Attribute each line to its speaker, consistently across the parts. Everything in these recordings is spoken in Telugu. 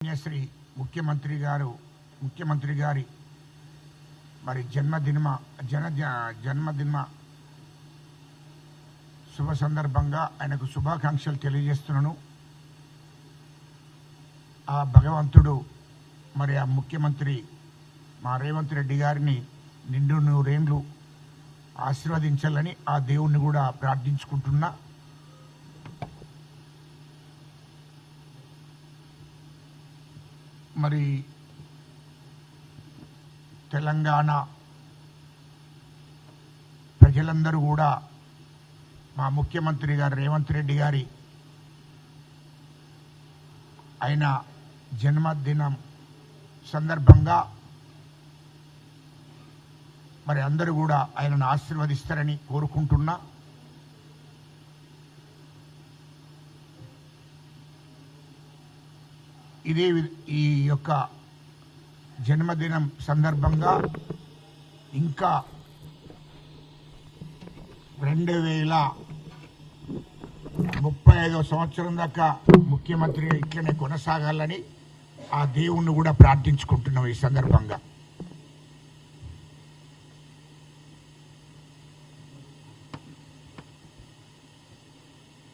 Speaker 1: శ్రీ ముఖ్యమంత్రి గారి మరి జన్మదిన శుభ సందర్భంగా ఆయనకు శుభాకాంక్షలు తెలియజేస్తున్నాను. ఆ భగవంతుడు మరి ఆ ముఖ్యమంత్రి మా రేవంత్ రెడ్డి గారిని నిండు నూరేండ్లు ఆశీర్వదించాలని ఆ దేవుణ్ణి కూడా ప్రార్థించుకుంటున్నా. మరి తెలంగాణ ప్రజలందరూ కూడా మా ముఖ్యమంత్రి గారు రేవంత్ రెడ్డి గారి ఆయన జన్మదినం సందర్భంగా మరి అందరూ కూడా ఆయనను ఆశీర్వదిస్తారని కోరుకుంటున్నా. ఈ యొక్క జన్మదినం సందర్భంగా ఇంకా 2035 సంవత్సరం దాకా ముఖ్యమంత్రిగా ఇట్లనే కొనసాగాలని ఆ దేవుణ్ణి కూడా ప్రార్థించుకుంటున్నాం. ఈ సందర్భంగా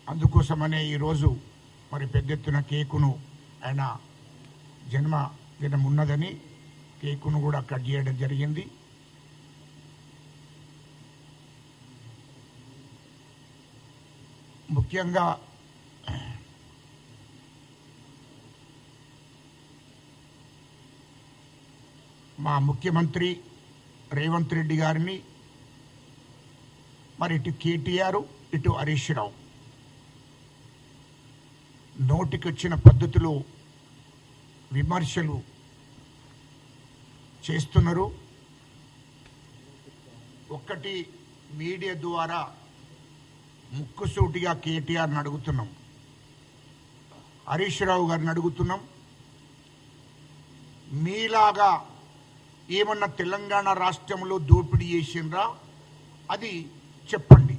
Speaker 1: అందుకోసమనే ఈరోజు మరి పెద్ద ఎత్తున కేకును ఆయన జన్మదినం ఉన్నదని కేకును కూడా కట్ చేయడం జరిగింది. ముఖ్యంగా మా ముఖ్యమంత్రి రేవంత్ రెడ్డి గారిని మరి ఇటు కేటీఆర్ ఇటు హరీష్ రావు నోటికి వచ్చిన పద్ధతిలో విమర్శలు చేస్తున్నారు. ఒక్కటి మీడియా ద్వారా ముక్కుసూటిగా కేటీఆర్ని అడుగుతున్నాం, హరీష్ రావు గారిని అడుగుతున్నాం, మీలాగా ఏమన్నా తెలంగాణ రాష్ట్రంలో దోపిడీ చేసిండ్రా అది చెప్పండి.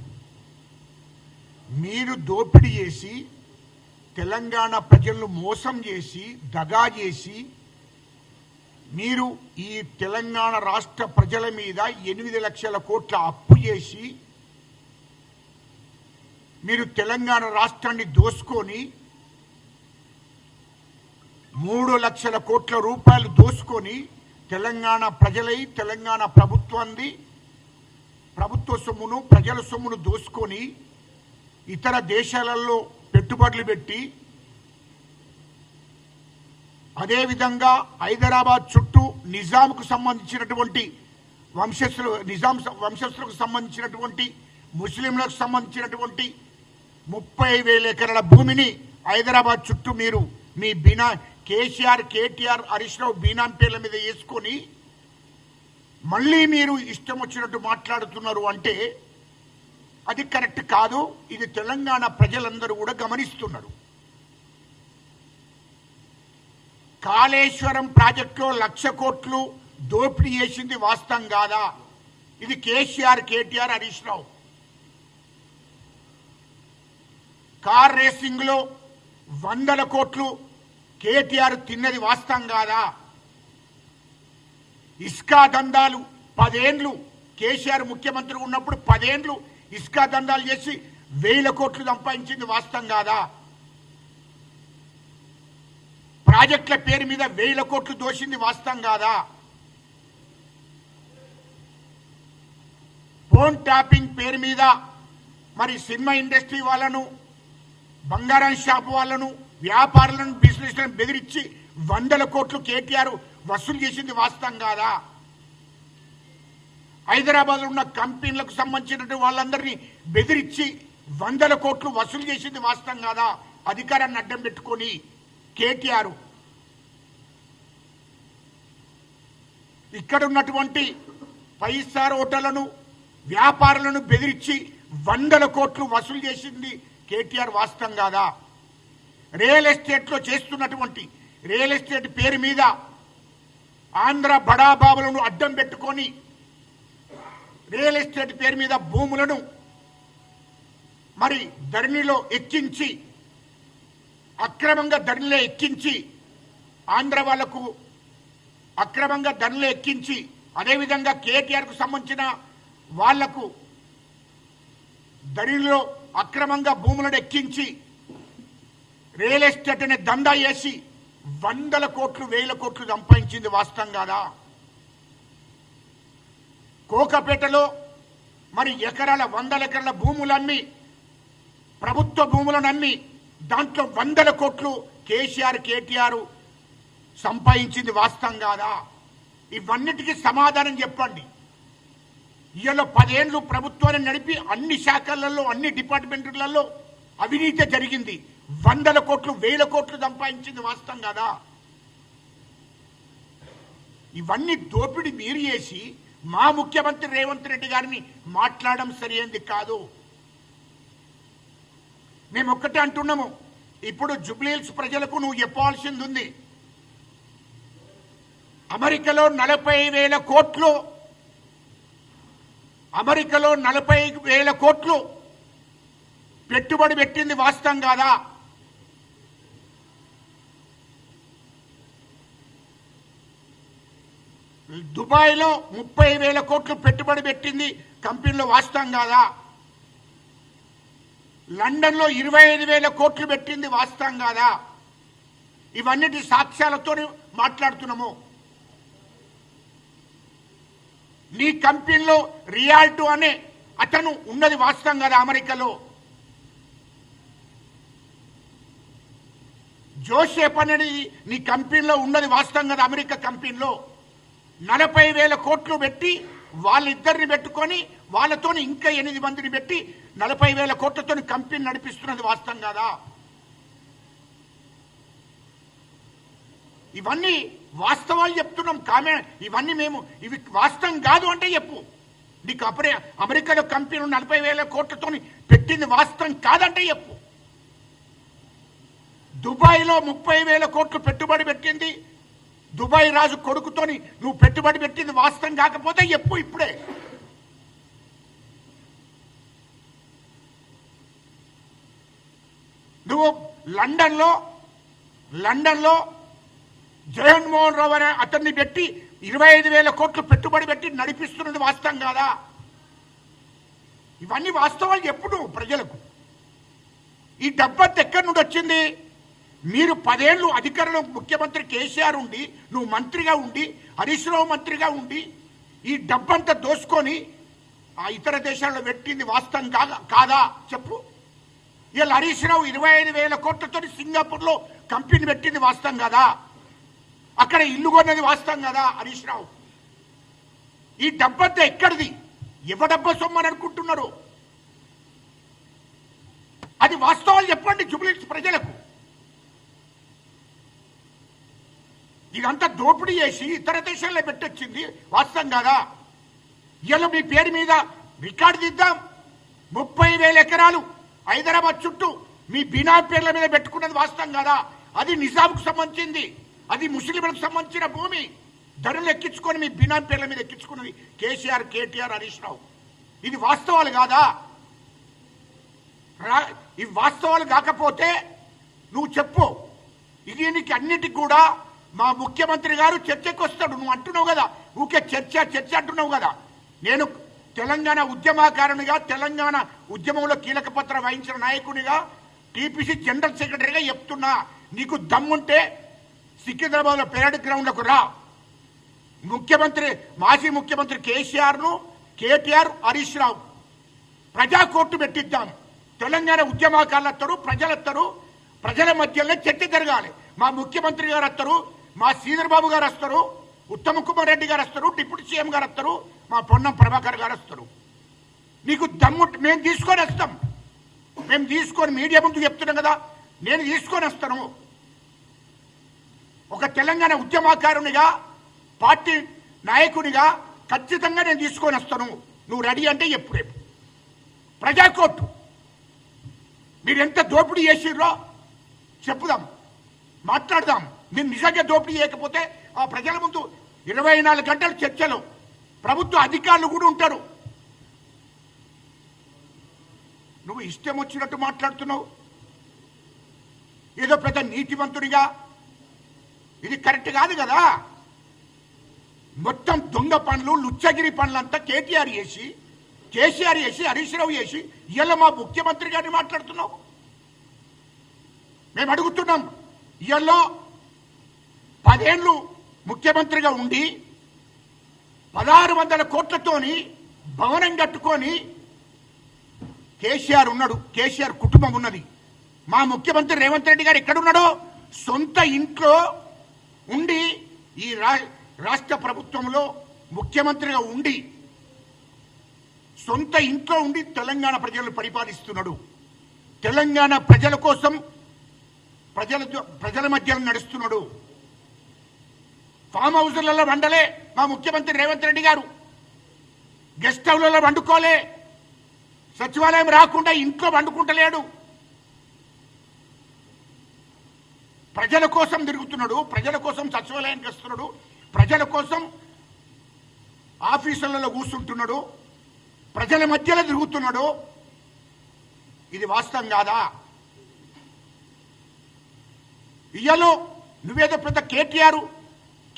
Speaker 1: మీరు దోపిడీ చేసి తెలంగాణ ప్రజలను మోసం చేసి దగా చేసి మీరు ఈ తెలంగాణ రాష్ట్ర ప్రజల మీద 8 లక్షల కోట్ల అప్పు చేసి మీరు తెలంగాణ రాష్ట్రాన్ని దోసుకొని 3 లక్షల కోట్ల రూపాయలు దోసుకొని తెలంగాణ ప్రజలై తెలంగాణ ప్రభుత్వాన్ని ప్రభుత్వ సొమ్మును ప్రజల సొమ్మును దోసుకొని ఇతర దేశాలలో పెట్టుబడులు పెట్టి అదేవిధంగా హైదరాబాద్ చుట్టూ నిజాంకు సంబంధించినటువంటి వంశస్థులకు సంబంధించినటువంటి ముస్లింలకు సంబంధించినటువంటి 30,000 ఎకరాల భూమిని హైదరాబాద్ చుట్టూ మీరు మీ కేసీఆర్ కేటీఆర్ హరీష్ రావు బీనాం పేర్ల మీద వేసుకొని మళ్ళీ మీరు ఇష్టం వచ్చినట్టు మాట్లాడుతున్నారు అంటే అది కరెక్ట్ కాదు. ఇది తెలంగాణ ప్రజలందరూ కూడా గమనిస్తున్నారు. కాళేశ్వరం ప్రాజెక్టులో 1,00,000 కోట్లు దోపిడీ చేసింది వాస్తవం కాదా? ఇది కేసీఆర్ కేటీఆర్ హరీష్ రావు. కార్ రేసింగ్ లో 100 కోట్లు కేటీఆర్ తిన్నది వాస్తవం కాదా? ఇస్కా దందాలు 10 ఏళ్లు కేసీఆర్ ముఖ్యమంత్రి ఉన్నప్పుడు 10 ఏళ్లు ఇసుకా దందాలు చేసి 1,000 కోట్లు సంపాదించింది వాస్తవం కాదా? ప్రాజెక్టుల పేరు మీద 1,000 కోట్లు దోషింది వాస్తవం కాదా? ఫోన్ ట్యాపింగ్ పేరు మీద మరి సినిమా ఇండస్ట్రీ వాళ్ళను బంగారం షాప్ వాళ్ళను వ్యాపారులను బిజినెస్లను బెదిరించి 100 కోట్లు కేటీఆర్ వసూలు చేసింది వాస్తవం కాదా? హైదరాబాద్ లో ఉన్న కంపెనీలకు సంబంధించినటువంటి వాళ్ళందరినీ బెదిరించి 100 కోట్లు వసూలు చేసింది వాస్తవం కాదా? అధికారాన్ని అడ్డం పెట్టుకొని కేటీఆర్ ఇక్కడ ఉన్నటువంటి 5 స్టార్ హోటళ్లను వ్యాపారులను బెదిరించి 100 కోట్లు వసూలు చేసింది కేటీఆర్ వాస్తవం కాదా? రియల్ ఎస్టేట్ లో చేస్తున్నటువంటి రియల్ ఎస్టేట్ పేరు మీద ఆంధ్ర బడాబాబులను అడ్డం పెట్టుకొని రియల్ ఎస్టేట్ పేరు మీద భూములను మరి ధరణిలో ఎక్కించి అక్రమంగా ధరణిలో ఎక్కించి ఆంధ్ర వాళ్లకు అక్రమంగా ధరలు ఎక్కించి, అదేవిధంగా కేటీఆర్కు సంబంధించిన వాళ్లకు ధరలో అక్రమంగా భూములను ఎక్కించి రియల్ ఎస్టేట్ అనే దందా వేసి వందల కోట్లు వేల కోట్లు సంపాదించింది వాస్తవం కాదా? కోకపేటలో మరి వందల ఎకరాల భూములు అమ్మి, ప్రభుత్వ భూములను అమ్మి దాంట్లో వందల కోట్లు కేటీఆర్ సంపాదించింది వాస్తవం కాదా? ఇవన్నిటికీ సమాధానం చెప్పండి. ఇవాళ 10 ఏళ్ళు ప్రభుత్వాన్ని నడిపి అన్ని శాఖలలో అన్ని డిపార్ట్మెంట్లలో అవినీతి జరిగింది. వందల కోట్లు వేల కోట్లు సంపాదించింది వాస్తవం కాదా? ఇవన్నీ దోపిడీ మీరు చేసి మా ముఖ్యమంత్రి రేవంత్ రెడ్డి గారిని మాట్లాడడం సరైనది కాదు. మేము ఒక్కటే అంటున్నాము, ఇప్పుడు జూబ్లీహిల్స్ ప్రజలకు నువ్వు చెప్పాల్సింది ఉంది. అమెరికాలో 40,000 కోట్లు, అమెరికాలో 40,000 కోట్లు పెట్టుబడి పెట్టింది వాస్తవం కాదా? దుబాయ్లో 30,000 కోట్లు పెట్టుబడి పెట్టింది కంపెనీలో వాస్తవం కాదా? లండన్లో 25,000 కోట్లు పెట్టింది వాస్తవం కాదా? ఇవన్నిటి సాక్ష్యాలతో మాట్లాడుతున్నాము. నీ కంపెనీలో రియాల్టో అనే అతను ఉన్నది వాస్తవం కదా? అమెరికాలో జోసెఫ్ అనేది నీ కంపెనీలో ఉన్నది వాస్తవం కదా? అమెరికా కంపెనీలో 40,000 కోట్లు పెట్టి వాళ్ళిద్దరిని పెట్టుకొని వాళ్ళతో ఇంకా 8 మందిని పెట్టి 40,000 కోట్లతో కంపెనీ నడిపిస్తున్నది వాస్తవం కదా? ఇవన్నీ వాస్తవాలు చెప్తున్నాం. ఇవన్నీ మేము ఇవి వాస్తవం కాదు అంటే చెప్పు. నీకు అమెరికాలో కంపెనీ 40,000 కోట్లతో పెట్టింది వాస్తవం కాదంటే చెప్పు. దుబాయ్లో 30,000 కోట్లు పెట్టుబడి పెట్టింది దుబాయ్ రాజు కొడుకుతోని నువ్వు పెట్టుబడి పెట్టింది వాస్తవం కాకపోతే చెప్పు ఇప్పుడే. నువ్వు లండన్లో జగన్మోహన్ రావు అనే అతన్ని పెట్టి 25,000 కోట్లు పెట్టుబడి పెట్టి నడిపిస్తున్నది వాస్తవం కాదా? ఇవన్నీ వాస్తవాలు చెప్పు నువ్వు ప్రజలకు. ఈ డబ్బంతా ఎక్కడి నుండి వచ్చింది? మీరు 10 ఏళ్ళు అధికారంలో ముఖ్యమంత్రి కేసీఆర్ ఉండి, నువ్వు మంత్రిగా ఉండి, హరీష్ రావు మంత్రిగా ఉండి ఈ డబ్బంతా దోసుకొని ఆ ఇతర దేశాల్లో పెట్టింది వాస్తవం కాదా చెప్పు. ఇలా హరీష్ రావు 25,000 కోట్లతో సింగపూర్లో కంపెనీ పెట్టింది వాస్తవం కదా? అక్కడ ఇల్లు కొన్నది వాస్తవం కదా హరీష్ రావు? ఈ డబ్బంతా ఎక్కడిది? ఎవడబ్బ సొమ్మని అనుకుంటున్నారు? అది వాస్తవాలు చెప్పండి జూబ్లీహిల్స్ ప్రజలకు. ఇదంతా దోపిడీ చేసి ఇతర దేశాల్లో పెట్టొచ్చింది వాస్తవం కాదా? ఇలా మీ పేరు మీద రికార్డు దిద్దాం. 30,000 ఎకరాలు హైదరాబాద్ చుట్టూ మీ బినా పేర్ల మీద పెట్టుకున్నది వాస్తవం కాదా? అది నిజాంకు సంబంధించింది, అది ముస్లింలకు సంబంధించిన భూమి. ధరలు ఎక్కించుకొని మీ బినా పేర్ల మీద ఎక్కించుకున్నది కేసీఆర్, కేటీఆర్, హరీష్ రావు. ఇది వాస్తవాలు కాదా? ఇవి వాస్తవాలు కాకపోతే నువ్వు చెప్పు. ఇది నీకు అన్నిటికి కూడా మా ముఖ్యమంత్రి గారు చర్చకు వస్తాడు. నువ్వు అంటున్నావు కదా ఊకే చర్చ అంటున్నావు కదా. నేను తెలంగాణ ఉద్యమకారునిగా, తెలంగాణ ఉద్యమంలో కీలక పాత్ర వహించిన నాయకునిగా, టీపీసీ జనరల్ సెక్రటరీగా చెప్తున్నా, నీకు దమ్ముంటే సికింద్రాబాద్లో పెరేడ్ గ్రౌండ్లకు రా. మాజీ ముఖ్యమంత్రి కేసీఆర్ను, కేటీఆర్, హరీష్ రావు ప్రజా కోర్టు పెట్టిద్దాం. తెలంగాణ ఉద్యమకారులత్తరు, ప్రజలత్తరు, ప్రజల మధ్యలో చర్చ జరగాలి. మా ముఖ్యమంత్రి గారు వస్తారు, మా శ్రీధర్ బాబు గారు వస్తారు, ఉత్తమ్ కుమార్ రెడ్డి గారు వస్తారు, డిప్యూటీ సీఎం గారు వస్తారు, మా పొన్నం ప్రభాకర్ గారు వస్తారు. నీకు దమ్ము మేము తీసుకొని వస్తాం. మేము తీసుకొని మీడియా ముందు చెప్తున్నాం కదా, నేను తీసుకొని వస్తాను. ఒక తెలంగాణ ఉద్యమకారునిగా, పార్టీ నాయకునిగా ఖచ్చితంగా నేను తీసుకొని వస్తాను. నువ్వు రెడీ అంటే ఎప్పుడు రేపు ప్రజాకోర్టు మీరు ఎంత దోపిడీ చేసిర్రో చెప్పుదాం, మాట్లాడదాం. మీరు నిజంగా దోపిడీ చేయకపోతే ఆ ప్రజల ముందు 24 గంటల చర్చలు, ప్రభుత్వ అధికారులు కూడా ఉంటారు. నువ్వు ఇష్టం వచ్చినట్టు మాట్లాడుతున్నావు. ఏదో పెద్ద నీతివంతుడిగా ఇది కరెక్ట్ కాదు కదా. మొత్తం దొంగ పనులు లుచ్చగిరి పనులంతా కేసీఆర్ చేసి హరీష్ రావు చేసి ఇవాళ మా ముఖ్యమంత్రి గారిని మాట్లాడుతున్నావు. మేము అడుగుతున్నాం, ఇవాళ 10 ఏళ్ళు ముఖ్యమంత్రిగా ఉండి 1600 కోట్లతోని భవనం కట్టుకొని కేసీఆర్ ఉన్నాడు, కేసీఆర్ కుటుంబం ఉన్నది. మా ముఖ్యమంత్రి రేవంత్ రెడ్డి గారు ఎక్కడున్నాడో సొంత ఇంట్లో ఉండి ఈ రాష్ట్ర ప్రభుత్వంలో ముఖ్యమంత్రిగా ఉండి సొంత ఇంట్లో ఉండి తెలంగాణ ప్రజలను పరిపాలిస్తున్నాడు. తెలంగాణ ప్రజల కోసం ప్రజల మధ్యలో నడుస్తున్నాడు. ఫామ్ హౌస్లలో వండలే మా ముఖ్యమంత్రి రేవంత్ రెడ్డి గారు, గెస్ట్ హౌస్లలో వండుకోలే, సచివాలయం రాకుండా ఇంట్లో వండుకుంటలేడు. ప్రజల కోసం తిరుగుతున్నాడు, ప్రజల కోసం సచివాలయానికి వస్తున్నాడు, ప్రజల కోసం ఆఫీసులలో కూర్చుంటున్నాడు, ప్రజల మధ్యలో తిరుగుతున్నాడు. ఇది వాస్తవం కాదా? ఇయ్యలో నువ్వేదో పెద్ద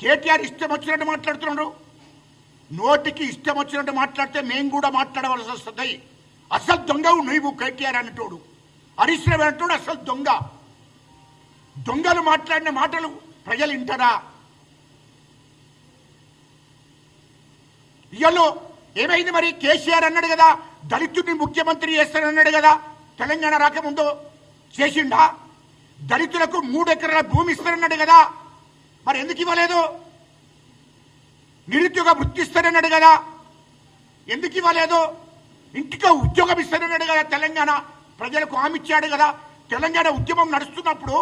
Speaker 1: కేటీఆర్ ఇష్టం వచ్చినట్టు మాట్లాడుతున్నాడు. నోటికి ఇష్టం వచ్చినట్టు మాట్లాడితే మేము కూడా మాట్లాడవలసి వస్తుంది. అసలు దొంగవు నువ్వు కేటీఆర్ అనేటోడు, హరీష్ రావు అనేటోడు అసలు దొంగ. దొంగలు మాట్లాడిన మాటలు ప్రజలు వింటారా? ఇయ్యలో ఏమైంది మరి? కేసీఆర్ అన్నాడు కదా దళితుడిని ముఖ్యమంత్రి చేస్తానన్నాడు కదా, తెలంగాణ రాకముందు చేసిండా? దళితులకు 3 ఎకరాల భూమి ఇస్తానన్నాడు కదా, మరి ఎందుకు ఇవ్వలేదు? నిరుద్యోగ వృత్తి ఇస్తానన్నాడు కదా, ఎందుకు ఇవ్వలేదు? ఇంటికో ఉద్యోగం ఇస్తానన్నాడు కదా, తెలంగాణ ప్రజలకు హామీ ఇచ్చాడు కదా. తెలంగాణ ఉద్యమం నడుస్తున్నప్పుడు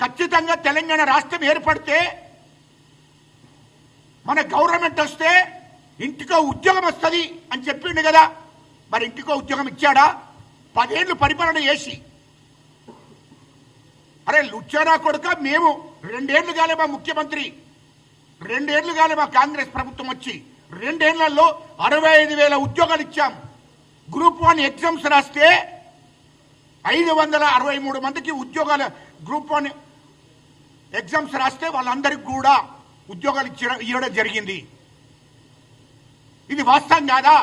Speaker 1: ఖచ్చితంగా తెలంగాణ రాష్ట్రం ఏర్పడితే మన గవర్నమెంట్ వస్తే ఇంటికో ఉద్యోగం వస్తుంది అని చెప్పిండు కదా, మరి ఇంటికో ఉద్యోగం ఇచ్చాడా? 10 ఏళ్ళు పరిపాలన చేసి, అరే లుచ్చారా కొడుక, మేము 2 ఏళ్ళు కాలే మా ముఖ్యమంత్రి, 2 ఏళ్ళు కాలే మా కాంగ్రెస్ ప్రభుత్వం వచ్చి, 2 ఏళ్లలో 65,000 ఉద్యోగాలు ఇచ్చాం. గ్రూప్ 1 ఎగ్జామ్స్ రాస్తే 563 మందికి ఉద్యోగాలు, గ్రూప్ 1 ఎగ్జామ్స్ రాస్తే వాళ్ళందరికీ కూడా ఉద్యోగాలు ఇవ్వడం జరిగింది. ఇది వాస్తవం కాదా?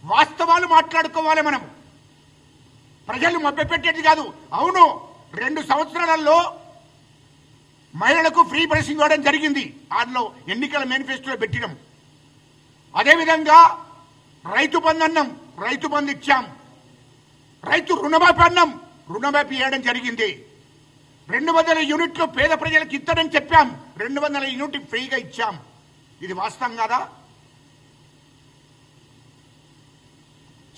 Speaker 1: వాస్తవాలు మాట్లాడుకోవాలి మనం, ప్రజలు మభ్యపెట్టేది కాదు. అవును, 2 సంవత్సరాలలో మహిళలకు ఫ్రీ బస్సింగ్ ఇవ్వడం జరిగింది, అందులో ఎన్నికల మేనిఫెస్టోలో పెట్టినాం. అదేవిధంగా రైతు బంధు అన్నం, రైతు బంధు ఇచ్చాం. రైతు రుణమాఫీ అన్నం, రుణమాఫీ ఇవ్వడం జరిగింది. 200 యూనిట్లు పేద ప్రజలకు ఇస్తారని చెప్పాం, 200 యూనిట్లు ఫ్రీగా ఇచ్చాం. ఇది వాస్తవం కాదా?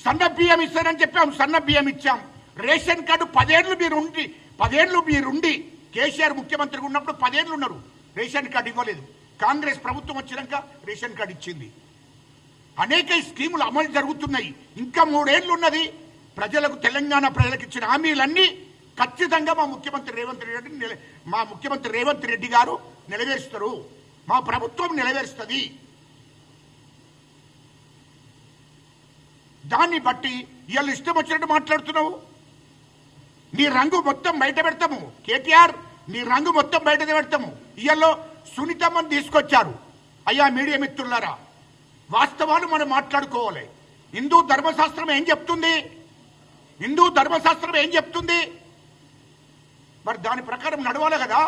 Speaker 1: సన్న బియ్యం ఇస్తారని చెప్పాం, సన్న బియ్యం ఇచ్చాం. రేషన్ కార్డు 10 ఏళ్ళు మీరుండి కేసీఆర్ ముఖ్యమంత్రిగా ఉన్నప్పుడు 10 ఏళ్ళు ఉన్నారు, రేషన్ కార్డు ఇవ్వలేదు. కాంగ్రెస్ ప్రభుత్వం వచ్చినాక రేషన్ కార్డు ఇచ్చింది. అనేక స్కీములు అమలు జరుగుతున్నాయి. ఇంకా 3 ఏళ్ళు ఉన్నది. ప్రజలకు, తెలంగాణ ప్రజలకు ఇచ్చిన హామీలన్నీ ఖచ్చితంగా మా ముఖ్యమంత్రి రేవంత్ రెడ్డి గారు నెరవేరుస్తారు, మా ప్రభుత్వం నెరవేరుస్తుంది. దాన్ని బట్టి ఇవాళ ఇష్టం వచ్చినట్టు మాట్లాడుతున్నావు. నీ రంగు మొత్తం బయట పెడతాము కేటీఆర్, నీ రంగు మొత్తం బయట పెడతాము. ఇవాళ సునీతమ్మని తీసుకొచ్చారు. అయ్యా మీడియా మిత్రులారా, వాస్తవాలు మనం మాట్లాడుకోవాలి. హిందూ ధర్మశాస్త్రం ఏం చెప్తుంది? మరి దాని ప్రకారం నడవాలి కదా.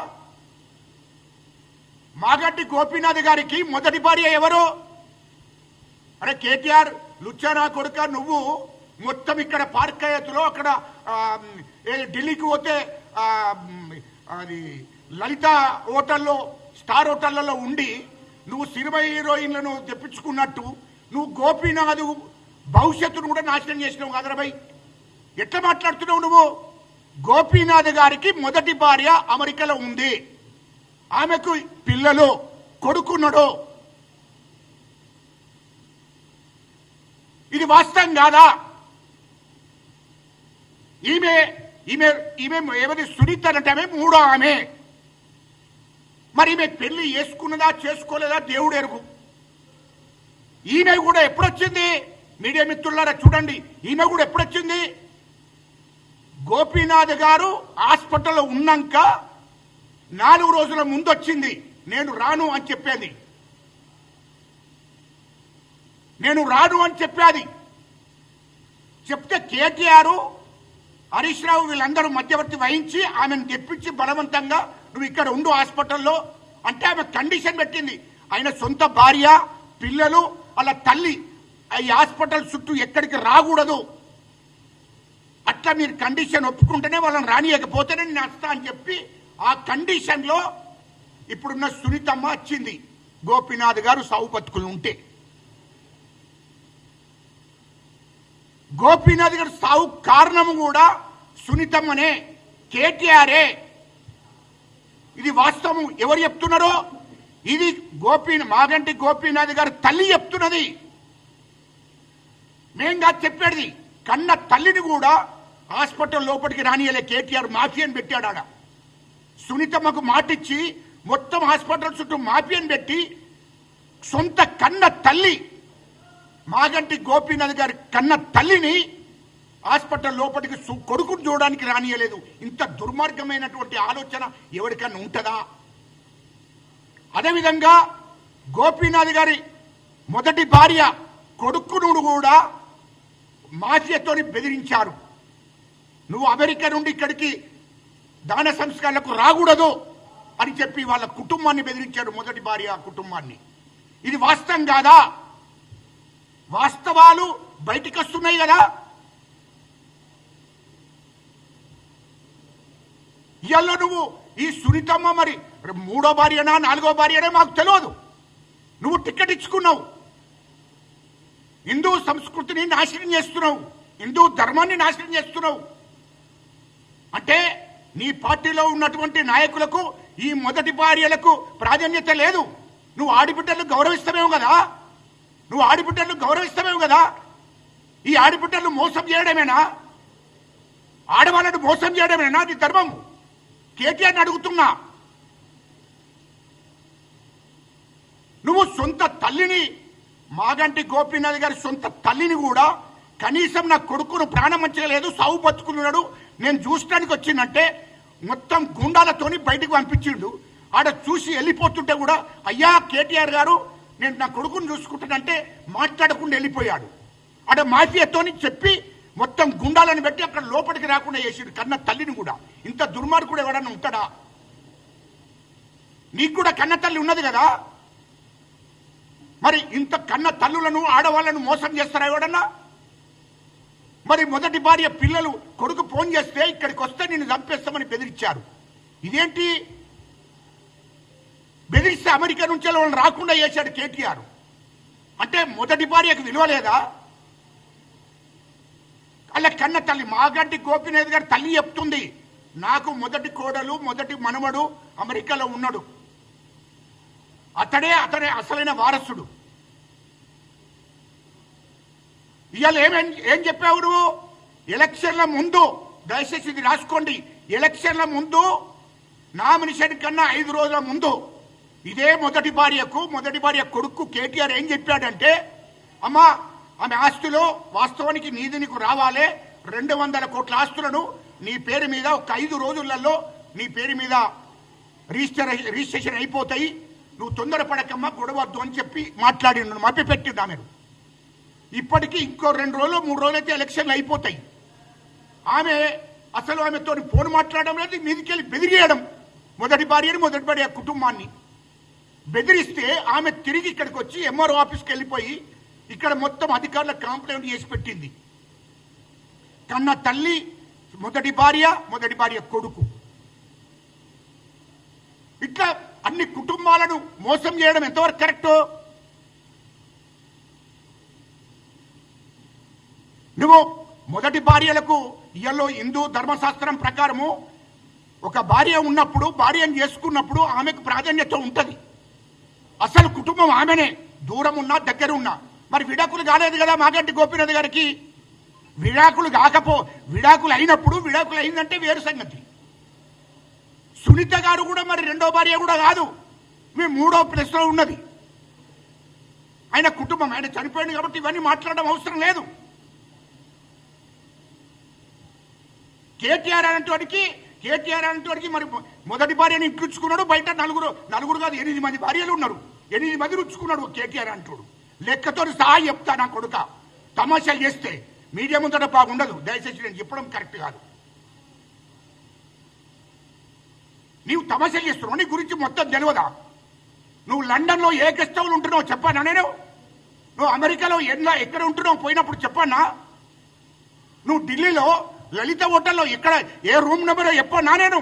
Speaker 1: మాగంటి గోపీనాథ్ గారికి మొదటి భార్య ఎవరు? అరే కేటీఆర్, లుచ్చానా కొడుక, నువ్వు మొత్తం ఇక్కడ పార్క్ అయ్యతులో, అక్కడ ఢిల్లీకి పోతే అది లలిత హోటల్లో, స్టార్ హోటళ్లలో ఉండి నువ్వు సినిమా హీరోయిన్లను తెప్పించుకున్నట్టు నువ్వు గోపీనాథ్ భవిష్యత్తును కూడా నాశనం చేసినావు కాదరా భయ్. ఎట్లా మాట్లాడుతున్నావు నువ్వు? గోపీనాథ్ గారికి మొదటి భార్య అమెరికాలో ఉంది, ఆమెకు పిల్లలు, కొడుకున్నాడు. ఇది వాస్తవం కాదా? ఈమె ఏమది సునీత అంటే ఆమె 3వ ఆమె. మరి ఈమె పెళ్లి చేసుకున్నదా చేసుకోలేదా దేవుడు ఎరుగు. ఈమె కూడా ఎప్పుడొచ్చింది? మీడియా మిత్రులారా చూడండి, ఈమె కూడా ఎప్పుడొచ్చింది? గోపీనాథ్ గారు హాస్పిటల్లో ఉన్నాక 4 రోజుల ముందు వచ్చింది నేను రాను అని చెప్పేది, నేను రాను అని చెప్పేది. చెప్తే కేటీఆర్, హరీష్ రావు వీళ్ళందరూ మధ్యవర్తి వహించి ఆమెను తెప్పించి బలవంతంగా నువ్వు ఇక్కడ ఉండు హాస్పిటల్లో అంటే ఆమె కండిషన్ పెట్టింది. ఆయన సొంత భార్య, పిల్లలు, వాళ్ళ తల్లి ఈ హాస్పిటల్ చుట్టూ ఎక్కడికి రాకూడదు, అట్లా మీరు కండిషన్ ఒప్పుకుంటేనే వాళ్ళని రానియకపోతేనే నేను వస్తా అని చెప్పి ఆ కండిషన్లో ఇప్పుడున్న సునీతమ్మ వచ్చింది. గోపీనాథ్ గారు సావు బతుకులు ఉంటే గోపీనాథ్ గారు సావు కారణం కూడా సునీతమ్మనే, కేటీఆరే. ఇది వాస్తవం. ఎవరు చెప్తున్నారో? ఇది మాగంటి గోపీనాథ్ గారు తల్లి చెప్తున్నది, మేం కాదు చెప్పేది. కన్న తల్లిని కూడా హాస్పిటల్ లోపలికి రానియలే కేటీఆర్, మాఫియాని పెట్టాడు ఆడ. సునీతమ్మకు మాటిచ్చి మొత్తం హాస్పిటల్ చుట్టూ మాఫియాని పెట్టి సొంత కన్న తల్లి మాగంటి గోపీనాథ్ గారి కన్న తల్లిని హాస్పిటల్ లోపలికి కొడుకుని చూడడానికి రానియలేదు. ఇంత దుర్మార్గమైనటువంటి ఆలోచన ఎవరికన్నా ఉంటుందా? అదేవిధంగా గోపీనాథ్ గారి మొదటి భార్య కొడుకును కూడా మాఫియాతోని బెదిరించారు. నువ్వు అమెరికా నుండి ఇక్కడికి దాన సంస్కారాలకు రాకూడదు అని చెప్పి వాళ్ళ కుటుంబాన్ని బెదిరించారు, మొదటి భార్య కుటుంబాన్ని. ఇది వాస్తవం కాదా? వాస్తవాలు బయటికి వస్తున్నాయి కదా. ఇవాళ నువ్వు ఈ సునీతమ్మ మరి 3వ భార్యనా 4వ భార్యనా మాకు తెలియదు. నువ్వు టికెట్ ఇచ్చుకున్నావు, హిందూ సంస్కృతిని నాశనం చేస్తున్నావు, హిందూ ధర్మాన్ని నాశనం చేస్తున్నావు. అంటే నీ పార్టీలో ఉన్నటువంటి నాయకులకు ఈ మొదటి భార్యలకు ప్రాధాన్యత లేదు. నువ్వు ఆడిబిడ్డలను గౌరవిస్తామేమో కదా, నువ్వు ఆడిబిడ్డలను గౌరవిస్తామేమో కదా. ఈ ఆడిబిడ్డలను మోసం చేయడమేనా? ఆడవాళ్ళను మోసం చేయడమేనా నీ ధర్మం? కేటీఆర్ని అడుగుతున్నా. నువ్వు సొంత తల్లిని, మాగంటి గోపీనాథ్ గారి సొంత తల్లిని కూడా కనీసం నా కొడుకును ప్రాణం మంచిగా లేదు, సావు బతుకున్నాడు, నేను చూసడానికి వచ్చిందంటే మొత్తం గుండాలతోని బయటకు పంపించిండు. ఆడ చూసి వెళ్ళిపోతుంటే కూడా అయ్యా కేటీఆర్ గారు నేను నా కొడుకును చూసుకుంటానంటే మాట్లాడకుండా వెళ్ళిపోయాడు. ఆడ మాఫియాతోని చెప్పి మొత్తం గుండాలను పెట్టి అక్కడ లోపలికి రాకుండా చేసిండు కన్న తల్లిని కూడా. ఇంత దుర్మార్గుడు ఎవడన్నా ఉంటాడా? నీకు కూడా కన్న తల్లి ఉన్నది కదా, మరి ఇంత కన్న తల్లులను ఆడవాళ్లను మోసం చేస్తారా ఎవడన్నా? మరి మొదటి భార్య పిల్లలు కొడుకు ఫోన్ చేస్తే ఇక్కడికి వస్తే నిన్ను చంపేస్తామని బెదిరించారు. ఇదేంటి? బెదిరిస్తే అమెరికా నుంచి వాళ్ళని రాకుండా చేశాడు కేటీఆర్. అంటే మొదటి భార్యకు విలువ లేదా? అలా కన్న తల్లి మాగంటి గోపీనాథ్ గారి తల్లి చెప్తుంది, నాకు మొదటి కోడలు మొదటి మనవడు అమెరికాలో ఉన్నాడు, అతడే అసలైన వారసుడు. ఇవాళ ఏం చెప్పావు నువ్వు? ఎలక్షన్ల ముందు, దయచేసి ఇది రాసుకోండి, ఎలక్షన్ల ముందు నామినేషన్ కన్నా 5 రోజుల ముందు ఇదే మొదటి భార్య కొడుకు కేటీఆర్ ఏం చెప్పాడంటే, అమ్మా ఆమె ఆస్తిలో వాస్తవానికి నీది నీకు రావాలే, 200 కోట్ల ఆస్తులను నీ పేరు మీద ఒక 5 రోజులలో నీ పేరు మీద రిజిస్ట్రేషన్ అయిపోతాయి, నువ్వు తొందరపడకమ్మా, గొడవద్దు అని చెప్పి మాట్లాడిండు, మభ్య పెట్టిండు ఆమెను. ఇప్పటికీ ఇంకో 2 రోజులు 3 రోజులు అయితే ఎలక్షన్లు అయిపోతాయి. ఆమెతో ఫోన్ మాట్లాడడం లేదు, మీదికెళ్ళి బెదిరియడం. మొదటి భార్య కుటుంబాన్ని బెదిరిస్తే ఆమె తిరిగి ఇక్కడికి వచ్చి ఎంఆర్ఓ ఆఫీస్కి వెళ్ళిపోయి ఇక్కడ మొత్తం అధికారుల కంప్లైంట్ చేసి పెట్టింది. కన్న తల్లి, మొదటి భార్య కొడుకు, ఇట్లా అన్ని కుటుంబాలను మోసం చేయడం ఎంతవరకు కరెక్టో? నువ్వు మొదటి భార్యలకు ఇయల్లో హిందూ ధర్మశాస్త్రం ప్రకారము ఒక భార్య ఉన్నప్పుడు, భార్యను చేసుకున్నప్పుడు ఆమెకు ప్రాధాన్యత ఉంటుంది. అసలు కుటుంబం ఆమెనే, దూరం ఉన్నా దగ్గర ఉన్నా. మరి విడాకులు కాలేదు కదా మాగంటి గోపీనాథ్ గారికి. విడాకులు అయినప్పుడు, విడాకులు అయిందంటే వేరు సంగతి. సునీత గారు కూడా మరి 2వ భార్య కూడా కాదు, మీ 3వ ప్లేస్లో ఉన్నది. ఆయన కుటుంబం, ఆయన చనిపోయింది కాబట్టి ఇవన్నీ మాట్లాడడం అవసరం లేదు. కేటీఆర్ అనేటువంటి కేటీఆర్ అంటోడికి మరి మొదటి భార్యని ఇంటించుకున్నాడు, బయట నలుగురు కాదు 8 మంది భార్యలు ఉన్నారు, 8 మంది రుచ్చుకున్నాడు కేటీఆర్ అంటోడు. లెక్కతో సహా చెప్తా నా కొడుక. తమాషాలు చేస్తే మీడియా ముందట బాగుండదు. దయచేసి నేను చెప్పడం కరెక్ట్ కాదు. నీవు తమాషాలు చేస్తున్నావు, నీ గురించి మొత్తం తెలియదా? నువ్వు లండన్లో ఏ గెస్ట్ హౌస్లో ఉంటున్నావు చెప్పానా నేను? నువ్వు అమెరికాలో ఎక్కడ ఉంటున్నావు పోయినప్పుడు చెప్పానా? నువ్వు ఢిల్లీలో లలిత హోటల్లో ఎక్కడ ఏ రూమ్ నెంబరో చెప్పానా నేను?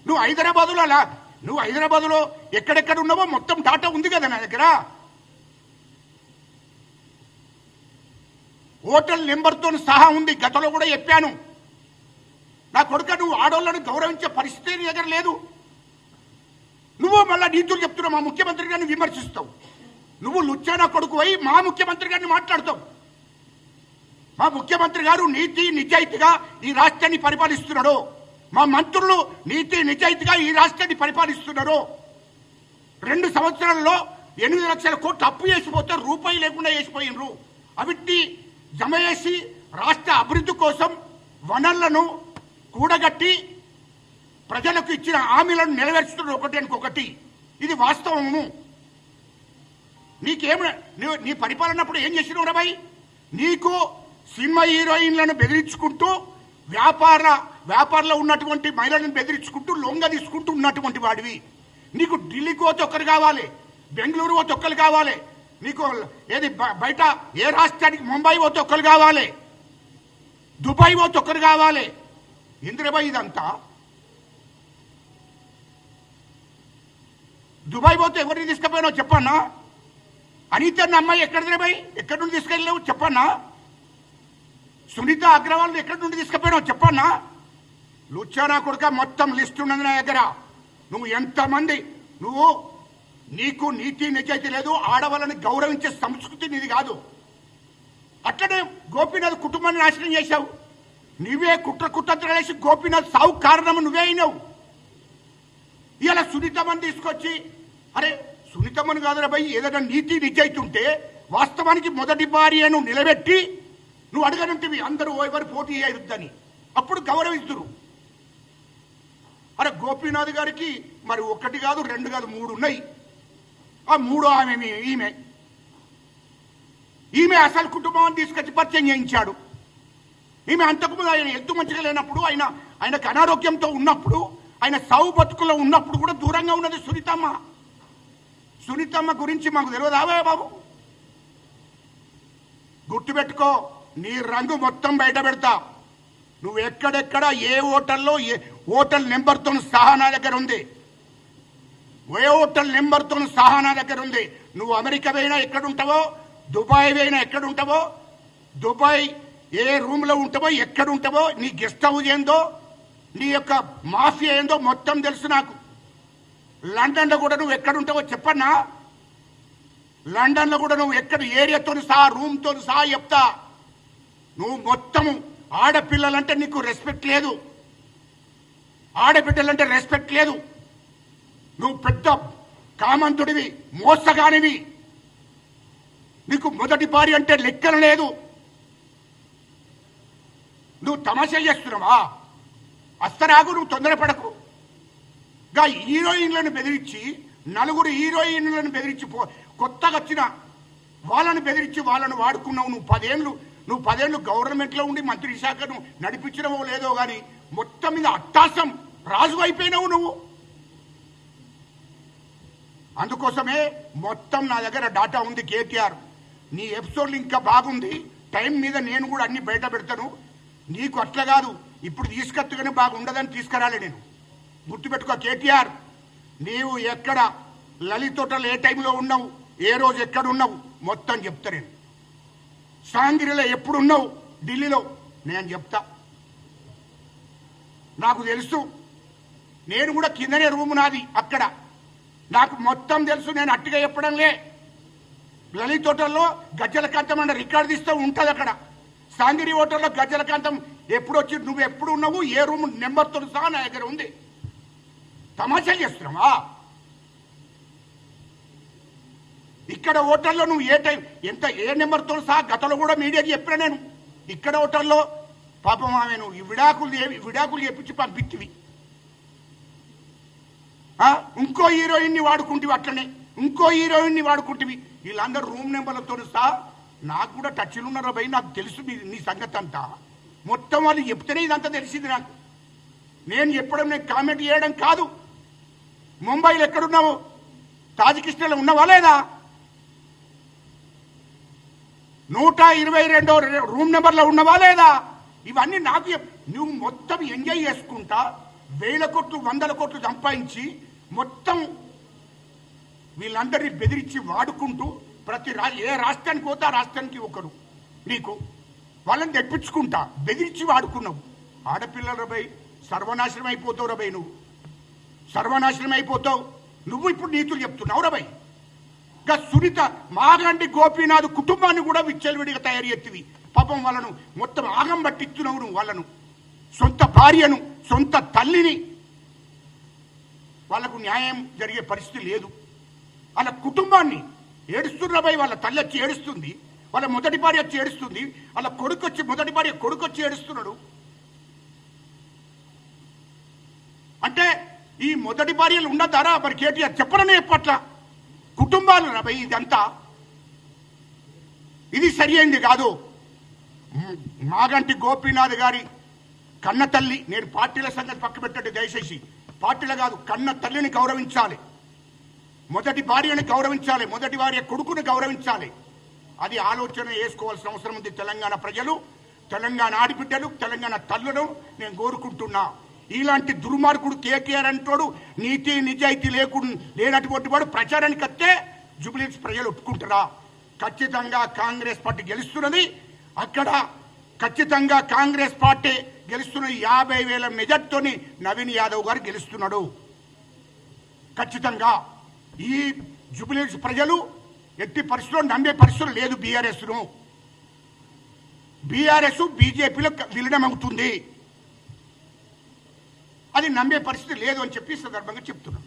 Speaker 1: నువ్వు హైదరాబాదులో ఎక్కడెక్కడ ఉన్నావో మొత్తం డాటా ఉంది కదా నా దగ్గర. హోటల్ నెంబర్తో సహా ఉంది, గతంలో కూడా చెప్పాను. నా కొడుక, నువ్వు ఆడోళ్ళను గౌరవించే పరిస్థితి నీ దగ్గర లేదు. నువ్వు మళ్ళా నీతులు చెప్తున్నావు, మా ముఖ్యమంత్రి గారిని విమర్శిస్తావు. నువ్వు లుచ్చానా కొడుకు అయి మా ముఖ్యమంత్రి గారిని మాట్లాడతావు. మా ముఖ్యమంత్రి గారు నీతి నిజాయితీగా ఈ రాష్ట్రాన్ని పరిపాలిస్తున్నాడు. మా మంత్రులు నీతి నిజాయితీగా ఈ రాష్ట్రాన్ని పరిపాలిస్తున్నారు. 2 సంవత్సరాల్లో 8 లక్షల కోట్లు అప్పు చేసిపోతే రూపాయి లేకుండా చేసిపోయినరు. అవిటిని జమ చేసి రాష్ట్ర అభివృద్ధి కోసం వనరులను కూడగట్టి ప్రజలకు ఇచ్చిన హామీలను నెరవేర్చుతున్నారు ఒకటి. ఇది వాస్తవము. నీ పరిపాలనప్పుడు ఏం చేసినావు రా భాయ్? నీకు సినిమా హీరోయిన్లను బెదిరించుకుంటూ వ్యాపారంలో ఉన్నటువంటి మహిళలను బెదిరించుకుంటూ లొంగ తీసుకుంటూ ఉన్నటువంటి వాడివి. నీకు ఢిల్లీకి పోతే ఒక్కరు కావాలి, బెంగళూరు పోతే ఒక్కరు కావాలి, నీకు ఏది బయట ఏ రాష్ట్రానికి ముంబై పోతే ఒక్కరు కావాలి, దుబాయ్ పోతే ఒక్కరు కావాలి. ఇంద్రబాయ్ ఇదంతా దుబాయ్ పోతే ఎవరిని తీసుకుపోయినావు చెప్పన్నా? అనిత అమ్మాయి ఎక్కడి నుండి తీసుకెళ్ళావు చెప్పన్నా? సునీత అగ్రవాల్ ఎక్కడి నుండి తీసుకుపోయినావు చెప్పన్నా? లుచ్చానా కొడుక, మొత్తం లిస్ట్ ఉన్నది నా దగ్గర. నువ్వు ఎంతమంది, నీకు నీతి నిజాయితీ లేదు, ఆడవాళ్ళని గౌరవించే సంస్కృతి నీది కాదు. అట్లనే గోపీనాథ్ కుటుంబాన్ని నాశనం చేశావు. నువ్వే కుట్రలు వేసి గోపీనాథ్ సావు కారణం నువ్వే అయినావు. ఇలా సునీతమ్మని తీసుకొచ్చి, అరే సునీతమ్మను కాదురా భయ్, ఏదైనా నీతి నిజాయితీ ఉంటే వాస్తవానికి మొదటి భార్యను నిలబెట్టి నువ్వు అడగనంటివి అందరూ ఎవరు పోటీ చేయొద్దని, అప్పుడు గౌరవిస్తురు. అరే గోపీనాథ్ గారికి మరి 1 కాదు 2 కాదు 3 ఉన్నాయి. ఆ 3 ఆమె ఈమె అసలు కుటుంబాన్ని తీసుకొచ్చి పరిచయం చేయించాడు. ఈమె అంతకుముందు ఆయన ఎత్తు మంచిగా లేనప్పుడు, ఆయనకు అనారోగ్యంతో ఉన్నప్పుడు, ఆయన సావు బతుకులో ఉన్నప్పుడు కూడా దూరంగా ఉన్నది సునీతమ్మ. సునీతమ్మ గురించి మాకు తెలియదావే బాబు? గుర్తుపెట్టుకో, నీ రంగు మొత్తం బయట పెడతా. నువ్వు ఎక్కడెక్కడ ఏ హోటల్లో హోటల్ నెంబర్తో సహా నా దగ్గర ఉంది. ఏ హోటల్ నెంబర్తో సహా నా దగ్గర ఉంది. నువ్వు అమెరికా పోయినా ఎక్కడుంటావో, దుబాయ్ పోయినా ఎక్కడుంటావో, దుబాయ్ ఏ రూమ్లో ఉంటావో, ఎక్కడుంటావో, నీ గెస్ట్ హౌస్ ఏందో, నీ యొక్క మాఫియా ఏందో మొత్తం తెలుసు నాకు. లండన్లో కూడా నువ్వు ఎక్కడుంటావో చెప్పన్నా? లండన్లో కూడా నువ్వు ఎక్కడ ఏరియాతో సహా రూమ్తో సహా చెప్తా. నువ్వు మొత్తము ఆడపిల్లలంటే నీకు రెస్పెక్ట్ లేదు, ఆడబిడ్డలంటే రెస్పెక్ట్ లేదు. నువ్వు పెద్ద కామంతుడివి, మోసగానివి. నీకు మొదటి భార్య అంటే లెక్కన లేదు. నువ్వు తమాషా చేస్తున్నావా? అస్తరాగు, నువ్వు తొందరపడకు. హీరోయిన్లను బెదిరించి, 4 హీరోయిన్లను బెదిరించి, కొత్తగా వచ్చిన వాళ్ళని బెదిరించి వాళ్ళను వాడుకున్నావు. నువ్వు 10 ఏళ్ళు గవర్నమెంట్లో ఉండి మంత్రి శాఖను నడిపించడమో లేదో కానీ మొత్తం మీద అట్టాసం రాజు అయిపోయినావు నువ్వు. అందుకోసమే మొత్తం నా దగ్గర డాటా ఉంది. కేటీఆర్, నీ ఎపిసోడ్లు ఇంకా బాగుంది. టైం మీద నేను కూడా అన్ని బయట పెడతాను. నీకు అట్లా కాదు, ఇప్పుడు తీసుకొత్తగానే బాగుండదని తీసుకురాలే నేను. గుర్తుపెట్టుకో కేటీఆర్, నీవు ఎక్కడ లలిత్ హోటల్ ఏ టైంలో ఉన్నావు, ఏ రోజు ఎక్కడ ఉన్నావు మొత్తం చెప్తా నేను. సాంగిరిలో ఎప్పుడున్నావు ఢిల్లీలో నేను చెప్తా. నాకు తెలుసు, నేను కూడా కిందనే రూము నాది అక్కడ. నాకు మొత్తం తెలుసు. నేను అట్టిగా చెప్పడం లే. లలిత్ హోటల్లో గజ్జల కాంతం అన్న రికార్డు తీస్తూ ఉంటుంది అక్కడ. సాంగిరి హోటల్లో గజ్జల కాంతం ఎప్పుడు వచ్చి నువ్వు ఎప్పుడు ఉన్నావు, ఏ రూమ్ నెంబర్తో సహా నా దగ్గర ఉంది. తమాషాలు చేస్తున్నావా? ఇక్కడ హోటల్లో నువ్వు ఏ టైం ఏ నెంబర్తో సహా గతంలో కూడా మీడియాకి చెప్పినా నేను. ఇక్కడ హోటల్లో పాపం ఆమెను ఈ విడాకులు చేపించి పంపిత్తివి. ఇంకో హీరోయిన్ని వాడుకుంటివి, అట్లనే ఇంకో హీరోయిన్ని వాడుకుంటివి. వీళ్ళందరూ రూమ్ నెంబర్లతో సహా నాకు కూడా టచ్లు ఉన్నారో భయ్, నాకు తెలుసు నీ సంగతి అంతా. మొత్తం వాళ్ళు చెప్తేనే ఇదంతా తెలిసింది నాకు. నేను చెప్పడం, నేను కామెంట్ చేయడం కాదు. ముంబైలో ఎక్కడున్నావు? తాజికిస్తాన్లో ఉన్నావా లేదా? 122 రూమ్ నెంబర్లో ఉన్నవా లేదా? ఇవన్నీ నాకు నువ్వు మొత్తం ఎంజాయ్ చేసుకుంటా 1000 కోట్లు 100 కోట్లు సంపాదించి మొత్తం వీళ్ళందరినీ బెదిరించి వాడుకుంటూ ఏ రాష్ట్రానికి పోతే ఆ రాష్ట్రానికి ఒకరు నీకు వాళ్ళని తెప్పించుకుంటా బెదిరించి వాడుకున్నావు. ఆడపిల్లల రబై సర్వనాశనం అయిపోతావు రబై, నువ్వు సర్వనాశనం అయిపోతావు. నువ్వు ఇప్పుడు నీతులు చెప్తున్నావు రబై. ఇంకా సునీత మాగంటి గోపీనాథ్ కుటుంబాన్ని కూడా విచ్చలవిడిగా తయారు చేతివి. పాపం వాళ్ళను మొత్తం ఆగం పట్టిస్తున్నావు నువ్వు. వాళ్ళను సొంత భార్యను, సొంత తల్లిని, వాళ్ళకు న్యాయం జరిగే పరిస్థితి లేదు. వాళ్ళ కుటుంబాన్ని ఏడుస్తున్నపై వాళ్ళ తల్లి వచ్చి ఏడుస్తుంది, వాళ్ళ మొదటి భార్య వచ్చి ఏడుస్తుంది, వాళ్ళ కొడుకు వచ్చి మొదటి భార్య కొడుకు వచ్చి ఏడుస్తున్నాడు. అంటే ఈ మొదటి భార్యలు ఉండద్దారా మరి? కేటీఆర్ చెప్పరనే చెప్పట్ల కుటుంబాలు రబై. ఇదంతా ఇది సరి అయింది కాదు. మాగంటి గోపీనాథ్ గారి కన్న తల్లి, నేను పార్టీల సంగతి పక్క పెట్టండి దయచేసి, పార్టీల కాదు, కన్న తల్లిని గౌరవించాలి, మొదటి భార్యను గౌరవించాలి, మొదటి భార్య కొడుకుని గౌరవించాలి. అది ఆలోచన చేసుకోవాల్సిన అవసరం ఉంది తెలంగాణ ప్రజలు, తెలంగాణ ఆడిబిడ్డలు, తెలంగాణ తల్లులను నేను కోరుకుంటున్నా. ఇలాంటి దుర్మార్గుడు కేటీఆర్ అంటోడు నీతి నిజాయితీ లేనటువంటి వాడు ప్రచారానికి వస్తే జూబ్లీహిల్స్ ప్రజలు ఒప్పుకుంటారా? ఖచ్చితంగా కాంగ్రెస్ పార్టీ గెలుస్తున్నది. అక్కడ ఖచ్చితంగా కాంగ్రెస్ పార్టీ గెలుస్తున్నది. 50,000 మెజార్టీతోని నవీన్ యాదవ్ గారు గెలుస్తున్నాడు. ఖచ్చితంగా ఈ జూబ్లీహిల్స్ ప్రజలు ఎట్టి పరిస్థితుల్లో నమ్మే పరిస్థితులు లేదు. బీఆర్ఎస్ బీజేపీలో విలీనం అవుతుంది, అది నమ్మే పరిస్థితి లేదు అని చెప్పి సందర్భంగా చెప్తున్నాం.